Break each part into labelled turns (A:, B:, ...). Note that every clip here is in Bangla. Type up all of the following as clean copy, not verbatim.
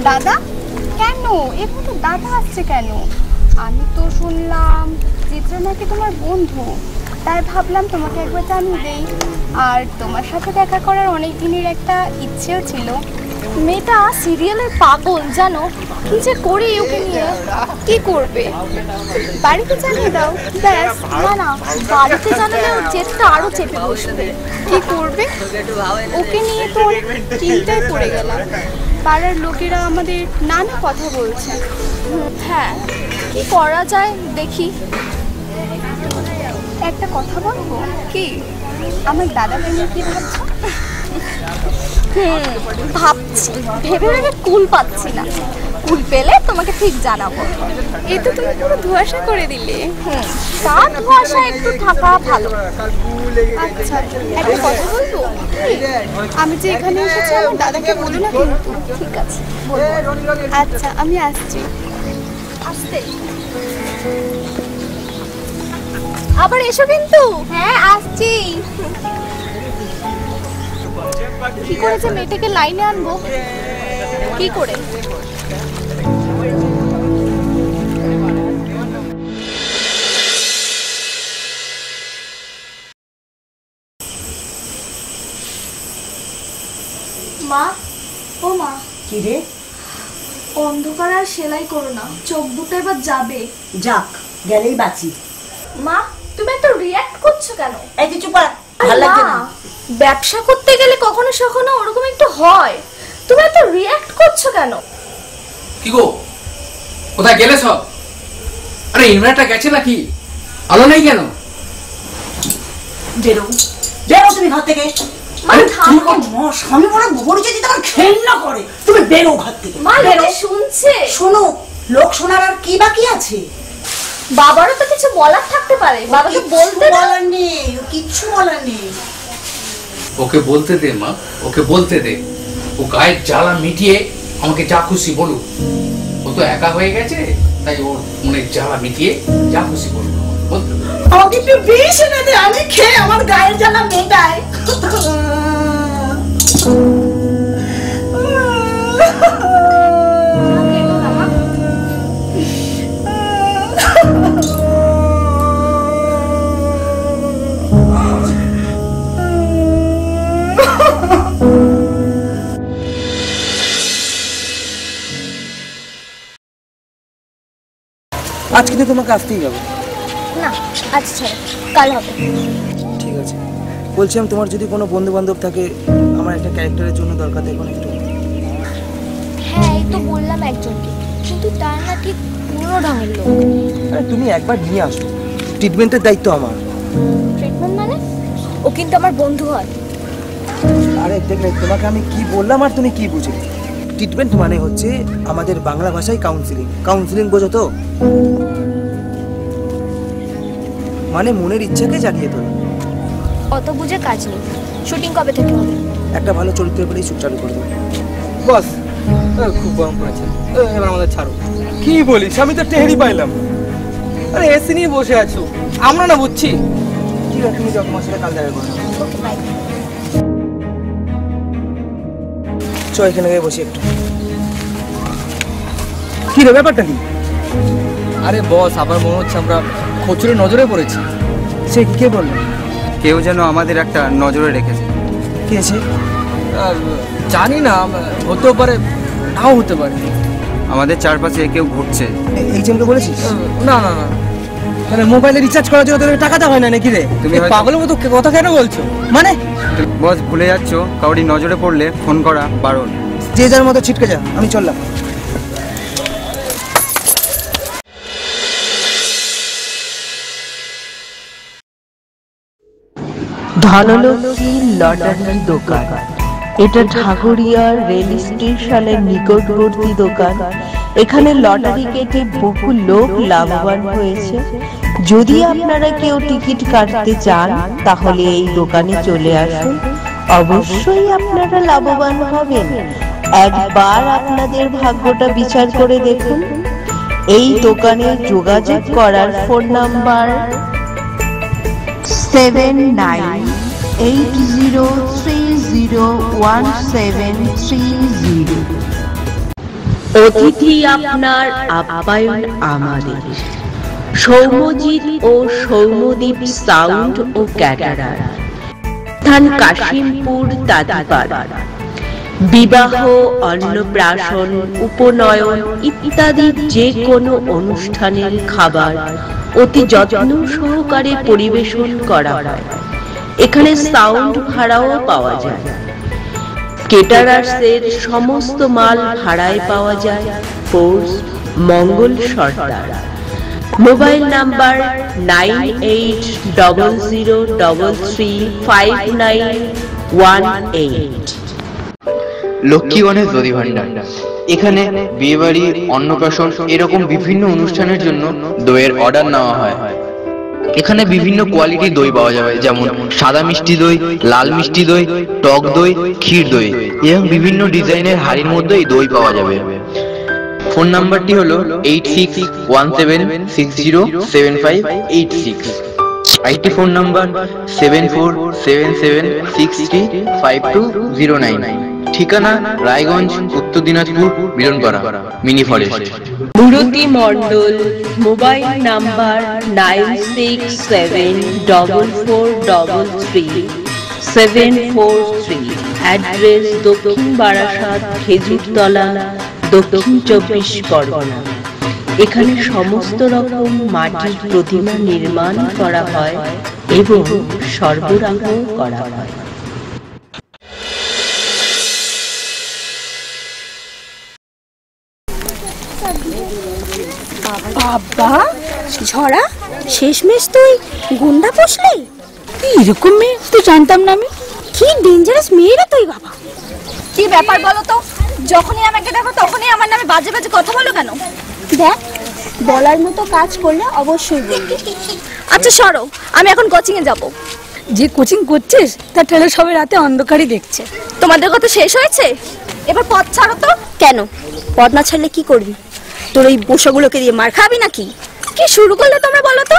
A: দাদা? কেন এভাবে দাদা আসছে কেন? আমি তো শুনলাম চিত্রা নাকি তোমার বন্ধু, তাই ভাবলাম তোমাকে একবার জানিয়ে দেই। আর তোমার সাথে দেখা করার অনেক দিনের একটা ইচ্ছেও ছিল। মেয়েটা সিরিয়ালের পাগল জানো, কি যে করে ওকে নিয়ে। কি করবে? বাড়িতে জানিয়ে দাও। ব্যাস। না না, বাড়িতে জানালে ওর জেদটা আরো চেপে বসবে। কি করবে? ওকে নিয়ে তো অনেক চিন্তায় পড়ে গেলাম। পাড়ার লোকেরা আমাদের নানা কথা বলছে। হ্যাঁ, কি করা যায় দেখি। একটা কথা বলবো কি? আমার দাদাকে নিয়ে কি ভাবছো? ভাবছি, ভেবে ভেবে কুল পাচ্ছি না। কুল পেলে তোমাকে ঠিক জানাবো। এই তো তুমি পুরো ধোঁয়াশা করে দিলে। তা ধোঁয়াশা একটু থাকা ভালো। আচ্ছা, একটা কথা বলবো? আমি যে এখানে এসেছি আমার দাদাকে বলো না কিন্তু। ঠিক আছে, আচ্ছা আমি আসছি। আসতে আবার এসো কিন্তু। হ্যাঁ আসছি। কি করে যে মেয়েটাকে লাইনে আনবো, কি করে? মা, ও মা।
B: কি রে?
A: অন্ধকার আর সেলাই করো না, চোখ দুটো এবার যাবে।
B: যাক, গেলেই বাঁচি।
A: মা, তুমি এত রিঅ্যাক্ট করছো কেন?
B: এই যে চুপ কর, ভালো লাগছে না।
A: ব্যবসা করতে গেলে কখনো সখনো ওরকম একটু হয়। তুমি এত রিঅ্যাক্ট করছো কেন?
C: কি গো, কোথায় গেলে সব? আরে ইনভার্টার গেছে নাকি? আলো নেই কেন?
B: বেরো, বেরো তুমি ঘর থেকে।
A: মানে
B: স্বামী বড় গোবর যদি তোমার ঘেন্না করে, তুমি বেরো ঘর থেকে।
A: মা লোকে শুনছে।
B: শোনো, লোক শোনার আর কি বাকি আছে?
A: বাবারও তো কিছু বলার থাকতে পারে, বাবাকে বলতে
B: বলার নেই, কিচ্ছু বলার নেই।
C: ওকে বলতে দে মা, ওকে বলতে দে। ও গায়ের জ্বালা মিটিয়ে আমাকে যা খুশি বলুক। ও তো একা হয়ে গেছে, তাই ওর মনের জ্বালা মিটিয়ে যা খুশি বলুক। বলতে
B: আমাকে একটু বিষ এনে দে, আমি খেয়ে আমার গায়ের জ্বালা মেটাই।
D: আজ কিন্তু তোমাকে আসতেই হবে।
A: না, আচ্ছা কাল হবে।
D: ঠিক আছে, বলছিলাম তোমার যদি কোনো বন্ধু বান্ধব থাকে, আমার একটা ক্যারেক্টারের জন্য দরকার, দেখুন একটু।
A: হ্যাঁ, এই তো বললাম একজনকে, কিন্তু তার না ঠিক পুরো ঢঙের লোক।
D: আরে তুমি একবার নিয়ে আসো, ট্রিটমেন্টের দায়িত্ব আমার।
A: ট্রিটমেন্ট মানে? ও কিন্তু আমার বন্ধু হয়।
D: আরে দেখলে তোমাকে আমি কি বললাম আর তুমি কি বুঝলে? ট্রিটমেন্ট মানে হচ্ছে আমাদের বাংলা ভাষায় কাউন্সিলিং। কাউন্সিলিং বোঝো তো? মানে মনের ইচ্ছাকে জাগিয়ে তোলা।
A: অত বুঝে কাজ নেই। শুটিং কবে থেকে হবে?
D: একটা ভালো চরিত্রের পরেই শুট চালু করবো।
E: বস, খুব গরম পড়েছে, এবার আমাদের ছাড়ো। কি বলিস, আমি তো টেরই পাইলাম। আরে এসি নিয়ে বসে আছো, আমরা না বুঝছি।
D: ঠিক আছে, তুমি তোমার সাথে কাল দেখা করো।
A: Okay bye.
D: চল এখানে গিয়ে বসি একটু।
E: কি রে, ব্যাপারটা কি? আরে বস, আবার মনে হচ্ছে আমরা খচুরে নজরে পড়েছি।
D: সে কে বললো?
F: কেউ যেন আমাদের একটা নজরে রেখেছে।
D: কে আছে?
E: জানি না, হতেও পারে, নাও হতে পারে।
F: আমাদের চারপাশে কেউ ঘুরছে।
D: এই জনকে বলেছিস?
E: না না না,
D: মানে মোবাইলে রিচার্জ করার জন্য তোর টাকা দেওয়া হয় না নাকি রে?
E: তুমি পাগলের মতো কথা কেন বলছো?
D: মানে
F: বস, ভুলে যাচ্ছ, কাউরি নজরে পড়লে ফোন করা বারণ।
D: যে যার মতো ছিটকে যা, আমি চললাম।
G: ধনলক্ষ্মী লটারির দোকান। এটা ঢাকুরিয়া রেল স্টেশনের নিকটবর্তী দোকান। এখানে লটারি কেটে বহু লোক লাভবান হয়েছে। যদি আপনারা কেউ টিকিট কাটতে চান তাহলে এই দোকানে চলে আসুন, অবশ্যই আপনারা লাভবান হবেন। একবার আপনাদের ভাগ্যটা বিচার করে দেখুন। এই দোকানে যোগাযোগ করার ফোন নাম্বার 7980301730। অতিথি আপনার, আপ্যায়ন আমাদের। সৌম্যজিৎ ও সৌম্যদীপ সাউন্ড ও ক্যাটারার, স্থান কাশিমপুর তাঁতিপাড়া। বিবাহ, অন্নপ্রাশন, উপনয়ন ইত্যাদি যে কোনো অনুষ্ঠানের খাবার অতি যত্ন সহকারে পরিবেশন করা হয়। এখানে সাউন্ড ভাড়াও পাওয়া যায়। কেটারার্সের সমস্ত মাল ভাড়ায় পাওয়া যায়। Post Mangal Sardar. Mobile number 9800335918।
F: Lakshmi Ganesh Dadhi Bhandar. এখানে বিয়েবাড়ি, অন্নপ্রাশন এরকম বিভিন্ন অনুষ্ঠানের জন্য দইয়ের অর্ডার নেওয়া হয়। এখানে বিভিন্ন কোয়ালিটির দই পাওয়া যাবে, যেমন সাদা মিষ্টি দই, লাল মিষ্টি দই, টক দই, ক্ষীর দই এবং বিভিন্ন ডিজাইনের হাড়ির মধ্যে এই দই পাওয়া যাবে। ফোন নাম্বারটি হলো 8617607586। IT phone number 7477635209। ঠিকানা Raiganj, Uttar Dinajpur, Milanpara, mini forest.
G: Murti Mondal. Mobile number 9674433743। Address Dakshin Barasat, Khejurtala, দক্ষিণ 24 পরগনা। এখানে সমস্ত রকম মাটির প্রতিমা নির্মাণ করা হয় এবং সরবরাহ করা হয়।
H: বাবা ঝরা, শেষমেশ তুই গুন্ডা পোষলি?
B: এরকম মেয়ে তো জানতাম না আমি।
H: কি ডেঞ্জারাস মেয়ে রে তুই বাবা।
A: কি ব্যাপার বলো তো? যখনই আমাকে দেখো তখনই আমার নামে বাজে বাজে কথা বলো কেন?
H: দেখ, বলার মতো কাজ করলে অবশ্যই বলবি।
A: আচ্ছা সরো, আমি এখন কোচিং এ যাব।
B: যে কোচিং করছিস তার ঠেলে সবাই রাতে অন্ধকারই দেখছে।
A: তোমাদের কথা শেষ হয়েছে? এবার পথ ছাড়ো তো।
H: কেন পথ না ছাড়লে কি করবি? তোর এই বসাগুলোকে দিয়ে মার খাবি নাকি?
A: কি শুরু করলে তোমরা বলো তো?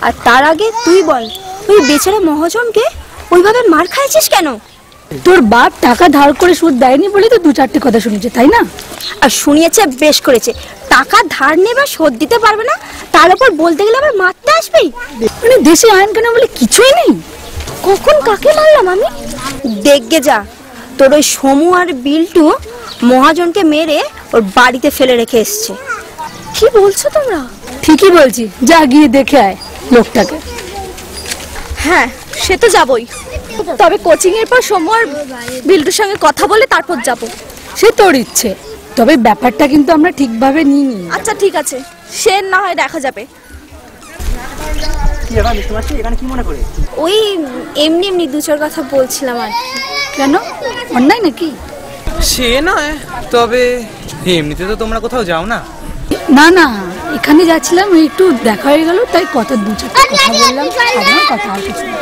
H: আর তার আগে তুই বল, ওই বেচারা মহাজনকে ওইভাবে মার খাইছিস কেন?
B: তোর বাপ টাকা ধার করে সুদ দেয়নি বলে তো দু চারটে কথা শুনেছে, তাই না?
H: আর শুনিয়েছে, বেশ করেছে। টাকা ধার নেবে, শোধ দিতে পারবে না, তার উপর বলতে গেলে আবার মারতে আসবি।
B: মানে দেশে আইন কেন বলে কিছুই নেই।
H: কখন কাকে মারলাম আমি? দেখগে যা, তোর ওই সমু আর বিল্টু মহাজনকে মেরে ওর বাড়িতে ফেলে রেখে এসছে।
A: কি বলছো তোমরা?
B: ঠিকই বলছি, যা গিয়ে দেখে আয় লোকটাকে।
A: হ্যাঁ, সে তো যাবই, তবে কোচিং এর পর সমু আর বিল্টুর সঙ্গে কথা বলে তারপর যাব।
B: সে তোর ইচ্ছে, তবে ব্যাপারটা কিন্তু আমরা ঠিকভাবে নিইনি।
A: আচ্ছা ঠিক আছে, সে না হয় দেখা যাবে।
D: কি ব্যাপার মিস্টার মাসি, এখানে কি মনে করে?
H: ওই এমনি এমনি দু চার কথা বলছিলাম আর কি।
B: কেন, অন্যায় নাকি?
E: সে নয়, তবে এমনিতে তো তোমরা কোথাও যাও না।
B: না না, এখানে যাচ্ছিলাম, একটু দেখা হয়ে গেল, তাই কত দু চারটে কথা বললাম। সাধারণ কথা, আর কিছু না।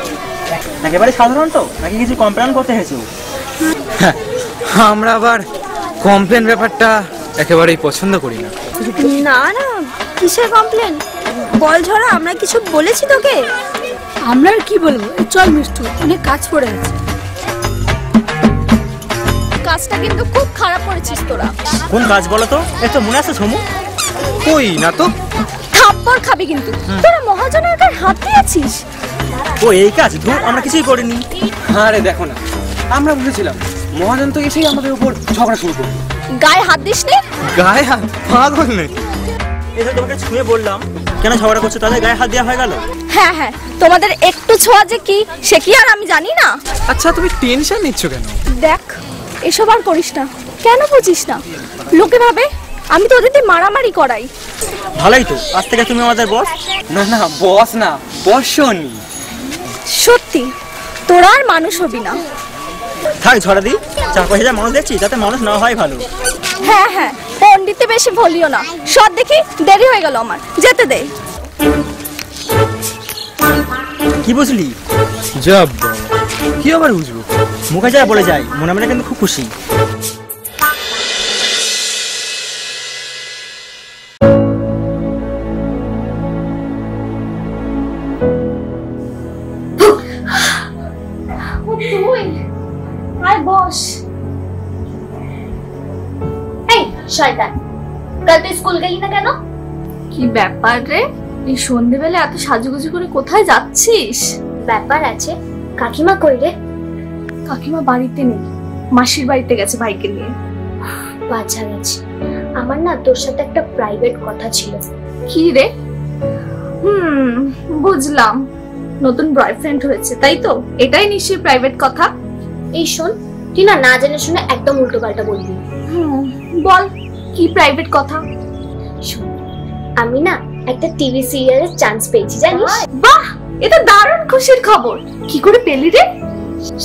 D: একেবারে সাধারণ তো, নাকি কিছু কমপ্লেন করতে হয়েছে?
E: আমরা আবার কমপ্লেন ব্যাপারটা একেবারেই পছন্দ করি না।
H: না না, কিসের কমপ্লেন? বল ঝরা, আমরা কিছু বলেছি তোকে?
B: আমরা আর কি বলবো, চল মিষ্টু, অনেক কাজ পড়ে আছে।
A: কাজটা কিন্তু খুব খারাপ করেছিস তোরা।
D: কোন কাজ বলো তো, একটু মনে আছে সমু?
E: কই না তো।
A: থাপ্পড় খাবি কিন্তু। তোরা মহাজনের গায়ে হাত দিয়েছিস।
D: ও এই কাজ? ধুর, আমরা কিছুই করিনি।
E: আরে দেখো না, আমরা বুঝেছিলাম মহাজন তো এসেই আমাদের উপর ঝগড়া শুরু করবে।
A: গায়ে হাত দিসনি?
E: গায়ে হাত? পাগল নাকি?
D: এটা তোমাকে ছুঁয়ে বললাম, কেন ঝগড়া করছো? তাহলে গায়ে হাত দেওয়া হয়ে গেল?
A: হ্যাঁ হ্যাঁ, তোমাদের একটু ছোঁয়া যে কি, সে কি আর আমি জানি না?
E: আচ্ছা তুমি টেনশন নিচ্ছ কেন?
A: দেখ, এসব আর করিস না। কেন বুঝিস না? লোকে ভাবে আমি তো ওদের দিয়ে মারামারি করাই।
D: ভালোই তো, আজ থেকে তুমি আমাদের বস।
E: না না, বস না, বসনি।
A: সত্যি তোরা আর মানুষ হবি না।
D: থাক ঝড়া দি, 4-5 মানুষ দেখছি, তাতে মানুষ না হয় ভালো।
A: হ্যাঁ হ্যাঁ, পণ্ডিতে বেশি বলিও না। সব দেখি দেরি হয়ে গেল, আমার যেতে দে।
D: কি বুঝলি?
E: যাব কি আবার বুঝবো?
D: মুখে যা বলে যায়, মনে মনে কিন্তু খুব খুশি।
H: বস, এই শয়তান,
I: কাল তুই স্কুল গেলি না কেন?
J: কি ব্যাপার রে, এই সন্ধ্যেবেলা এত সাজুগুজু করে কোথায় যাচ্ছিস?
I: ব্যাপার আছে। কাকিমা কই রে?
J: কাকিমা বাড়িতে নেই, মাসির বাড়িতে গেছে ভাইকে নিয়ে।
I: বাচ্চা গেছে। আমার না তোর সাথে একটা প্রাইভেট কথা ছিল।
J: কি রে? বুঝলাম, নতুন বয়ফ্রেন্ড হয়েছে তাই তো? এটাই নিশ্চয়ই প্রাইভেট কথা।
I: এই শোন, তুই না জেনে শুনে একদম উল্টো পাল্টা বলবি।
J: বল, কি প্রাইভেট কথা?
I: শোন, আমি না একটা টিভি সিরিয়ালের চান্স পেয়েছি, জানিস?
J: বাহ, এটা দারুণ খুশির খবর। কি করে পেলি রে?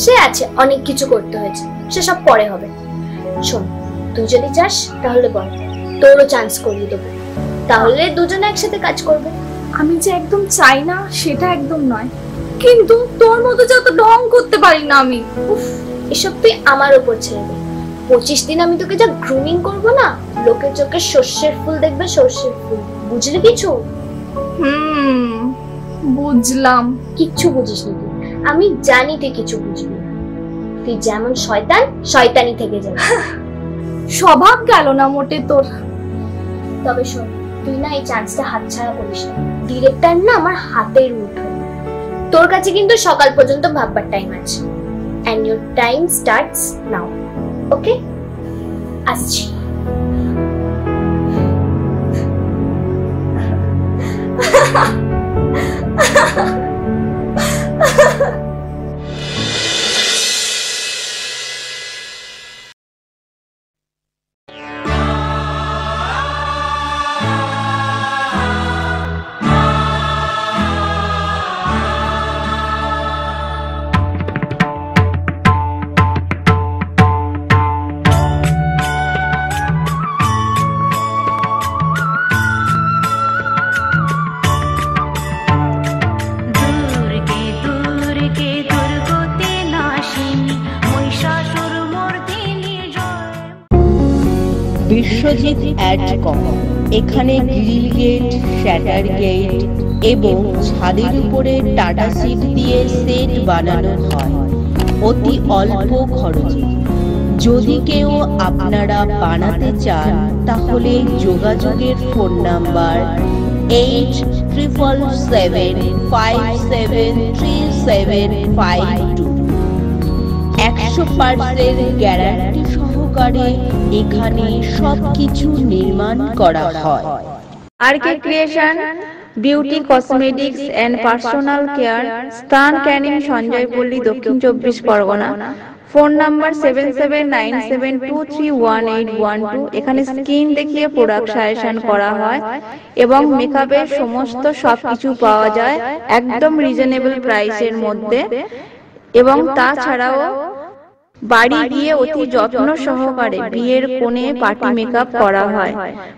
I: সে আছে, অনেক কিছু করতে হয়েছে, সেসব পরে হবে। শোন, তুই যদি চাস তাহলে বল, তোরও চান্স করিয়ে দেবো, তাহলে দুজনে একসাথে কাজ করবে।
J: আমি যে একদম চাই না সেটা একদম নয়, কিন্তু তোর মতো যত ঢং করতে পারি না আমি।
I: এসব তুই আমার উপর ছেড়ে দে। 25 দিন আমি তোকে যা গ্রুমিং করবো না, লোকের চোখে সর্ষের ফুল দেখবে, সর্ষের ফুল। বুঝলি কিছু?
J: বুঝলাম।
I: কিচ্ছু বুঝিস নি তুই, আমি জানি তুই কিছু বুঝবি না। তুই যেমন শয়তান, শয়তানি থেকে যাবে।
J: স্বভাব গেল না মোটে তোর।
I: তবে শোন, তুই না এই চান্সটা হাতছাড়া করিস না। ডিরেক্টর না আমার হাতের মুঠোয়। তোর কাছে কিন্তু সকাল পর্যন্ত ভাববার টাইম আছে। And your time starts now. Okay? আসছি।
G: বিশ্বজিৎ অ্যাডকম। এখানে গ্রিল গেট, শ্যাটার গেট এবং ছাদের উপরে টাটা সিট দিয়ে সেট বানানো হয় অতি অল্প খরচে। যদি কেউ আপনারা বানাতে চান তাহলে যোগাযোগের ফোন নাম্বার 8777573752। 100% গ্যারান্টি সহকারে এখানে সবকিছু নির্মাণ করা হয়।
K: RK creation, beauty cosmetics and personal care, স্থান ক্যানিং, সঞ্জয়পল্লী, দক্ষিণ 24 পরগনা। Phone number 7797231812। এখানে স্কিন দেখিয়ে প্রোডাক্ট সাজেশন করা হয় এবং মেকআপের সমস্ত সবকিছু পাওয়া যায় একদম রিজনেবল প্রাইসের মধ্যে। এবং তাছাড়াও বাড়ি গিয়ে অতি যত্ন সহকারে বিয়ের কোণে পার্টি মেকআপ করা হয়।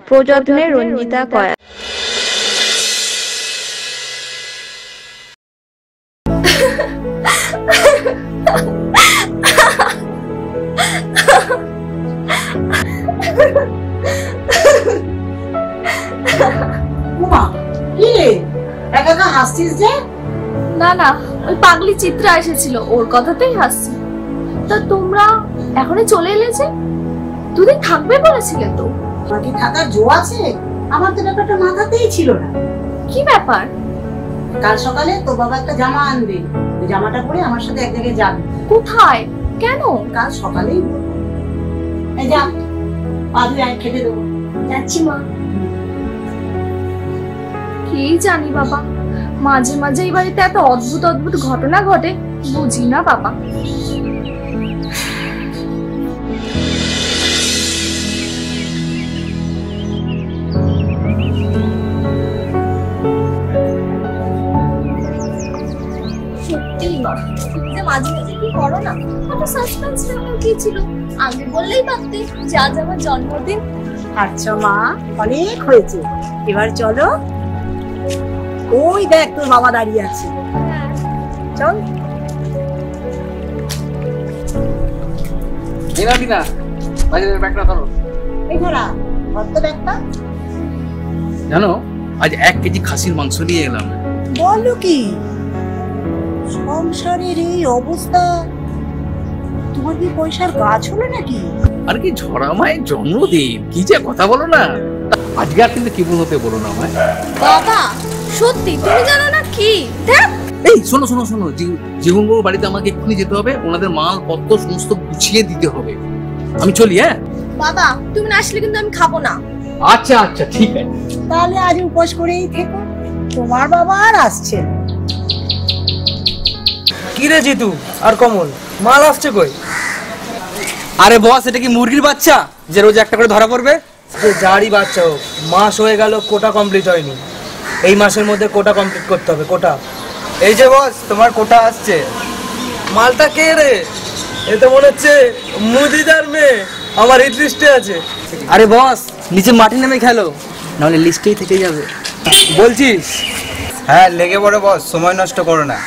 K: প্রযত্নে রঞ্জিতা কয়া।
L: একা একা হাসছিস যে?
J: না না, ওই পাগলি চিত্রা এসেছিল, ওর কথাতেই হাসছি। তা তোমরা এখনই চলে এলে যে? দুদিন থাকবে বলেছিলে তো।
L: বাকি থাকার জো আছে? আমার তো ব্যাপারটা মাথাতেই ছিল না।
J: কি ব্যাপার?
L: কাল সকালে তো বাবা একটা জামা আনবে, ওই জামাটা পরে আমার সাথে এক জায়গায় যাবে।
J: কোথায়? কেন?
L: কাল সকালেই। এই যা, পা ধুয়ে খেতে দেবো।
I: যাচ্ছি মা।
J: কি জানি বাবা, মাঝে মাঝে এই বাড়িতে এত অদ্ভুত অদ্ভুত ঘটনা ঘটে, বুঝি না বাবা।
I: সত্যি মা, মাঝে মাঝে কি করো না? একটা সাসপেন্স রাখার কি ছিল? আগে বললেই পারতে যে আজ আমার জন্মদিন।
L: আচ্ছা মা, অনেক হয়েছে, এবার চলো। ওই দেখ তোর বাবা দাঁড়িয়ে আছে, চল।
C: জানো, আজ 1 কেজি খাসির মাংস নিয়ে এলাম।
L: বলো কি? সংসারের এই অবস্থা, তোমার কি পয়সার গাছ হলো নাকি?
C: আর কি ঝরা মায়ের জন্মদিন, কি যে কথা বলো না। আজকে আর কিন্তু কেবল হতে বলো না আমায়।
J: বাবা সত্যি তুমি জানো না কি দেখ।
C: এই শোনো শোনো শোনো, জীবনবাবুর বাড়িতে আমাকে এক্ষুনি যেতে হবে, ওনাদের মাল পত্র সমস্ত গুছিয়ে দিতে হবে। আমি চলি। হ্যাঁ
J: বাবা তুমি না আসলে কিন্তু আমি খাবো না।
C: আচ্ছা আচ্ছা ঠিক আছে।
L: তাহলে আজ উপোস করেই থেকো, তোমার বাবা আর আসছে।
E: কি রে জিতু আর কমল, মাল আসছে কই? আরে বস, এটা কি মুরগির বাচ্চা যে রোজ একটা করে ধরা পড়বে? যে যারই বাচ্চা হোক, মাস হয়ে গেল কোটা কমপ্লিট হয়নি। এই মাসের মধ্যে কোটা কমপ্লিট করতে হবে। কোটা এই যে বস, তোমার কোটা আসছে। মালটা কে রে? এ তো মনে হচ্ছে মুদিদার মেয়ে, আমার হিট লিস্টে আছে। আরে বস, নিচে মাটি নেমে খেলো, নাহলে লিস্টেই থেকে যাবে। বলছিস?
D: হ্যাঁ লেগে পড়ে বস, সময় নষ্ট করো না।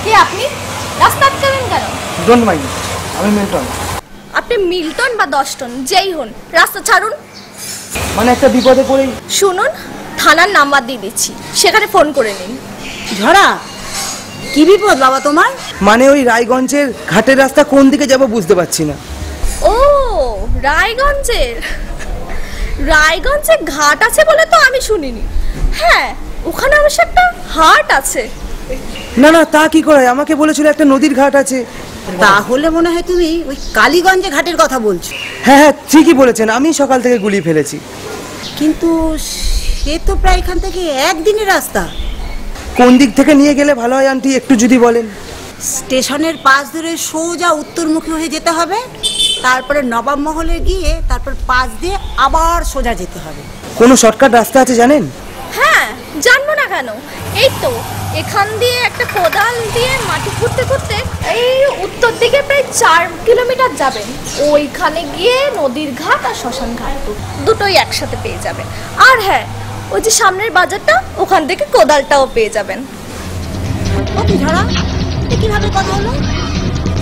J: কে আপনি? রাস্তা আটকাবেন কেন?
D: ডোন্ট মাইন্ড, আমি মিল্টন।
J: আপনি মিল্টন বা 10 টন যেই হন, রাস্তা ছাড়ুন।
D: মানে একটা বিপদে পড়েই।
J: শুনুন, থানার নাম্বার দিয়ে দিচ্ছি, সেখানে ফোন করে নিন।
L: ঝরা, কি বিপদ বাবা তোমার?
D: মানে ওই রায়গঞ্জের ঘাটের রাস্তা কোন দিকে যাব বুঝতে পারছি না।
J: ও রায়গঞ্জের ঘাট আছে বলে তো আমি শুনিনি। হ্যাঁ, ওখানে অবশ্য একটা হাট আছে।
D: না না, তা কি করে? আমাকে বলেছিল একটা নদীর ঘাট আছে।
L: তাহলে মনে হয় তুমি ওই কালীগঞ্জে ঘাটের কথা বলছো।
D: হ্যাঁ হ্যাঁ ঠিকই বলেছেন, আমি সকাল থেকে গুলিয়ে ফেলেছি।
L: কিন্তু সে তো প্রায় এখান থেকে একদিনের রাস্তা।
D: কোন দিক থেকে নিয়ে গেলে ভালো হয় আন্টি, একটু যদি বলেন।
L: স্টেশনের পাশ ধরে সোজা উত্তরমুখী হয়ে যেতে হবে, তারপরে নবাব মহলে গিয়ে তারপর পাশ দিয়ে আবার সোজা যেতে হবে।
D: কোনো শর্টকাট রাস্তা আছে জানেন?
J: হ্যাঁ, জানবো না কেন। এই তো এখান দিয়ে একটা কোদাল দিয়ে মাটি খুঁড়তে খুঁড়তে এই উত্তর দিকে প্রায় 4 কিলোমিটার যাবেন। ওইখানে গিয়ে নদীর ঘাট আর শ্মশান ঘাট দুটোই একসাথে পেয়ে যাবেন। আর হ্যাঁ, ওই যে সামনের বাজারটা, ওখান থেকে কোদালটাও পেয়ে যাবেন।
L: ওকে ঝরা, কিভাবে কথা হলো?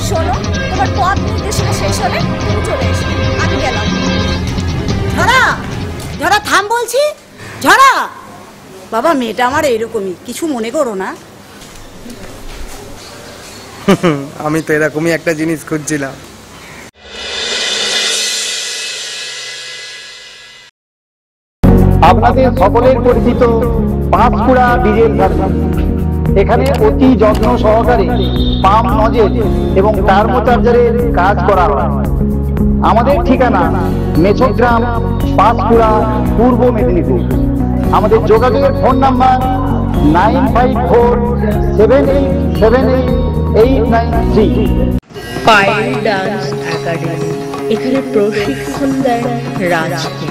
J: শোনো, তোমার পথ নির্দেশনা শেষ হলে তুমি চলে এসো, আমি গেলাম।
L: ঝরা, ঝরা থাম বলছি। ঝরা বাবা, মেয়েটা আমার এরকমই, কিছু মনে করো না।
D: আমি তো এরকমই একটা জিনিস খুঁজছিলাম।
M: আপনাদের সকলের পরিচিত পাঁচকুড়া ডিজেল ফ্যাক্টরি। এখানে অতি যত্ন সহকারে পাম্প নজেল এবং টার্বোচার্জারের কাজ করা হয়। আমাদের ঠিকানা মেছগ্রাম, পাঁচকুড়া, পূর্ব মেদিনীপুর। আমাদের যোগাযোগের phone number 9547878893।
G: Payel dance academy, এখানে প্রশিক্ষণ দেন রাজকে।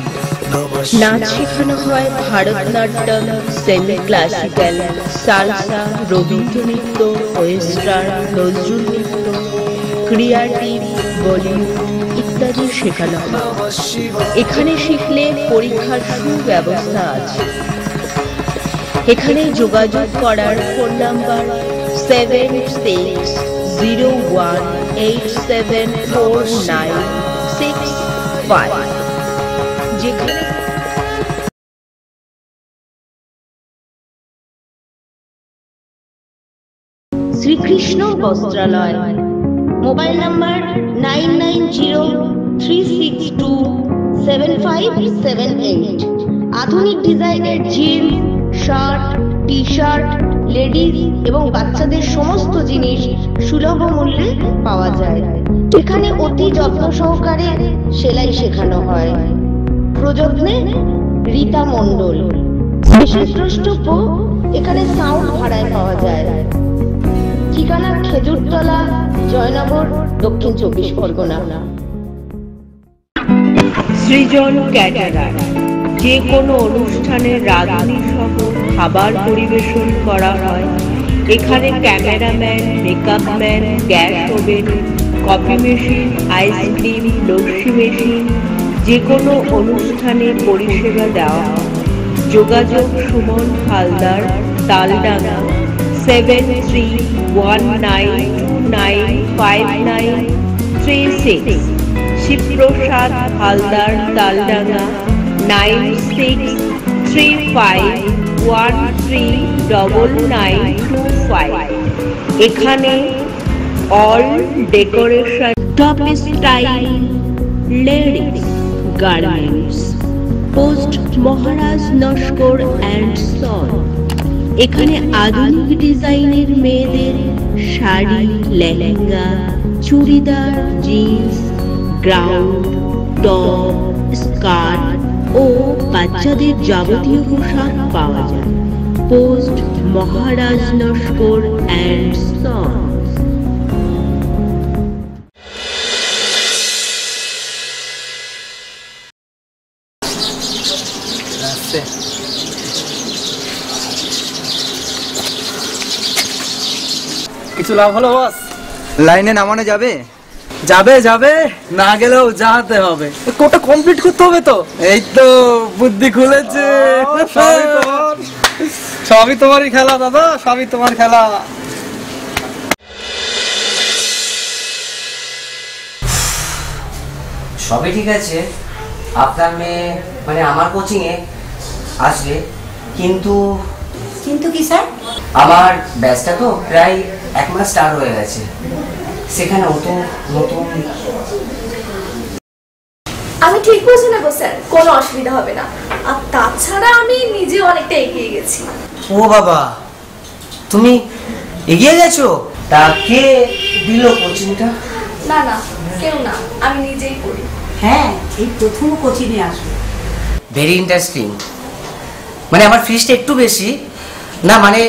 G: নাচ শেখানো হয় Bharatanatyam, semi classical, salsa, Rabindra নৃত্য, ওয়েস্টার্ন, নজরুল নৃত্য, ক্রিয়েটিভ, বলিউড ইত্যাদি শেখানো হয়। এখানে শিখলে পরীক্ষার সুব্যবস্থা আছে। এখানে যোগাযোগ করার ফোন নাম্বার 7601874965, যেখানে শ্রীকৃষ্ণ বস্ত্রালয়। Mobile number 9903627578। আধুনিক ডিজাইনের jeans, shirt, T shirt, ladies এবং বাচ্চাদের সমস্ত জিনিস সুলভ মূল্যে পাওয়া যায়। এখানে অতি যত্ন সহকারে সেলাই শেখানো হয়। প্রযত্নে রীতা মণ্ডল। বিশেষ দ্রষ্টব্য, এখানে সাউন্ড ভাড়ায় পাওয়া যায়। ঠিকানা খেজুরতলা, জয়নগর, দক্ষিণ 24 পরগনা। সৃজন ক্যাটারার, যে কোনো অনুষ্ঠানে রাঁধুনি সহ খাবার পরিবেশন করা হয়। এখানে cameraman, makeup man, gas oven, coffee machine, ice cream, lassi machine, যে কোনো অনুষ্ঠানে পরিষেবা দেওয়া হয়। যোগাযোগ সুমন হালদার, তালডাঙ্গা, 7319295936। শিবপ্রসাদ হালদার, তালডাঙ্গা, 9635139925। এখানে all decoration top style ladies garments, post Maharaj Naskar and son. এখানে আধুনিক ডিজাইনের মেয়েদের শাড়ি, লেহেঙ্গা, চুড়িদার, জিন্স, গ্রাউন্ড, টপ, স্কার্ট ও বাচ্চাদের যাবতীয় পোশাক পাওয়া যায়। Post Maharaj Naskar and son.
E: কিছু লাভ হলো বস?
D: লাইনে নামানো যাবে?
E: যাবে যাবে, না গেলেও যাতে হবে। কোটা কমপ্লিট করতে হবে তো। এই তো বুদ্ধি খুলেছে। সবই তোমারই খেলা দাদা, সবই তোমার খেলা।
N: সবই ঠিক আছে, আপনার মেয়ে মানে আমার কোচিংয়ে আসবে, কিন্তু
L: কিন্তু কি স্যার?
N: আমার ব্যাচটা তো প্রায় 1 মাস স্টার্ট হয়ে গেছে, সেখানে অত নতুন।
J: আমি ঠিক বুঝে নেবো স্যার, কোনো অসুবিধা হবে না। আর তাছাড়া আমি নিজে অনেকটা এগিয়ে গেছি।
N: ও বাবা, তুমি এগিয়ে গেছো? তা কে দিল কোচিংটা?
J: না না, কেউ না, আমি নিজেই পড়ি।
L: হ্যাঁ, এই প্রথম কোচিংয়ে আসবে।
N: Very interesting. মানে আমার ফিসটা একটু বেশি না, মানে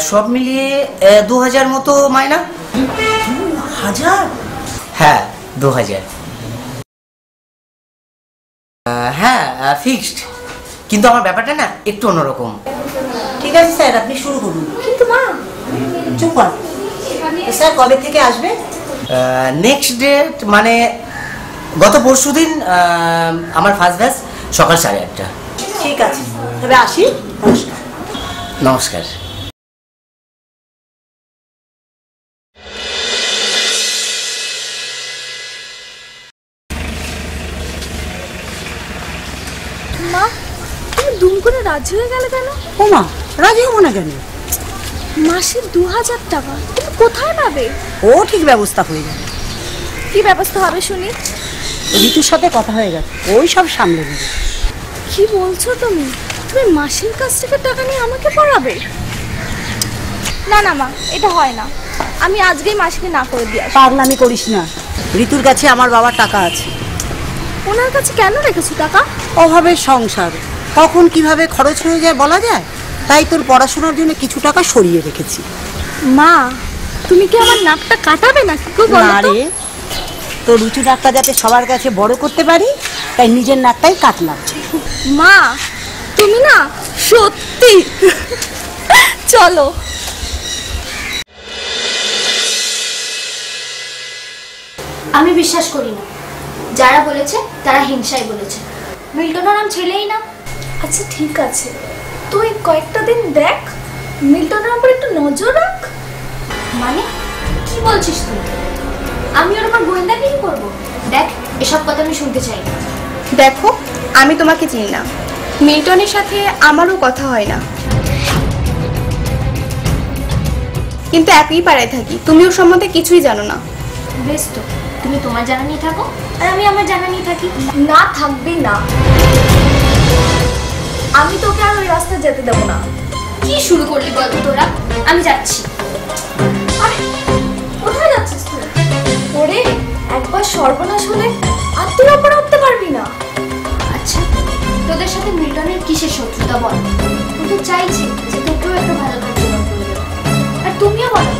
N: সব মিলিয়ে 2000 মতো মাইনা।
L: 1000?
N: হ্যাঁ 2000। হ্যাঁ ফিক্সড, কিন্তু আমার ব্যাপারটা না একটু অন্যরকম।
L: ঠিক আছে স্যার, আপনি শুরু করুন।
J: কিন্তু মা,
L: চুপ কর। স্যার কবে থেকে আসবে?
N: নেক্সট ডেট মানে গত পরশুদিন আমার ফার্স্ট ব্যাচ সকাল 8:30।
L: ঠিক আছে, তবে আসি। নমস্কার।
N: নমস্কার।
J: মা, তুমি দুম করে রাজি হয়ে গেলে কেন?
L: ও মা, রাজি হবো না কেন?
J: মাসে 2000 টাকা তুমি কোথায় পাবে?
L: ও ঠিক ব্যবস্থা হয়ে যাবে।
J: কি ব্যবস্থা হবে শুনি?
L: ঋতুর সাথে কথা হয়ে গেছে, ওই সব সামলে নেবে।
J: কি বলছো তুমি? তুমি মাসির কাছ থেকে টাকা নিয়ে আমাকে পড়াবে? না না মা, এটা হয় না। আমি আজকেই মাসিকে না করে দিয়ে আসি।
L: পাগলামি করিস না, ঋতুর কাছে আমার বাবার টাকা আছে।
J: ওনার কাছে কেন রেখেছো টাকা?
L: অভাবের সংসার, কখন কিভাবে খরচ হয়ে যায় বলা যায়, তাই তোর পড়াশোনার জন্য কিছু টাকা সরিয়ে রেখেছি।
J: মা, তুমি কি আমার নাকটা কাটাবে নাকি?
L: না রে, তোর উঁচু নাকটা যাতে সবার কাছে বড় করতে পারি, তাই নিজের নাকটাই কাটলাম।
J: মা, তুমি না সত্যি। চলো।
I: আমি বিশ্বাস করি না, যারা বলেছে তারা হিংসায় বলেছে। মিল্টনের নাম ছেলেই না।
J: আচ্ছা ঠিক আছে, তুই কয়েকটা দিন দেখ, মিল্টনের উপর একটু নজর রাখ।
I: মানে কি বলছিস তুই? আমি ওর উপর গোয়েন্দাগিরি করবো? দেখ, এসব কথা আমি শুনতে চাই না।
A: দেখো, আমি তোমাকে চিনি না, মিল্টনের সাথে আমারও কথা হয় না, কিন্তু একই পাড়ায় থাকি। তুমি ওর সম্বন্ধে কিছুই জানো না।
I: বেশ তো, তুমি তোমার জানা নিয়ে থাকো আর আমি আমার জানা নিয়ে থাকি।
J: না থাকবি না, আমি তোকে আর ওই রাস্তায় যেতে দেবো না।
I: কি শুরু করলি বলতো তোরা? আমি যাচ্ছি।
J: আরে কোথায় যাচ্ছিস তুই? ওরে, একবার সর্বনাশ হলে আর তুই ওপরে উঠতে পারবি না।
I: আচ্ছা, তোদের সাথে মিল্টনের কিসের শত্রুতা বল? কিন্তু চাইছি যে তোকেও একটা ভালো কাজ করে দেবো, আর তুমিও বলো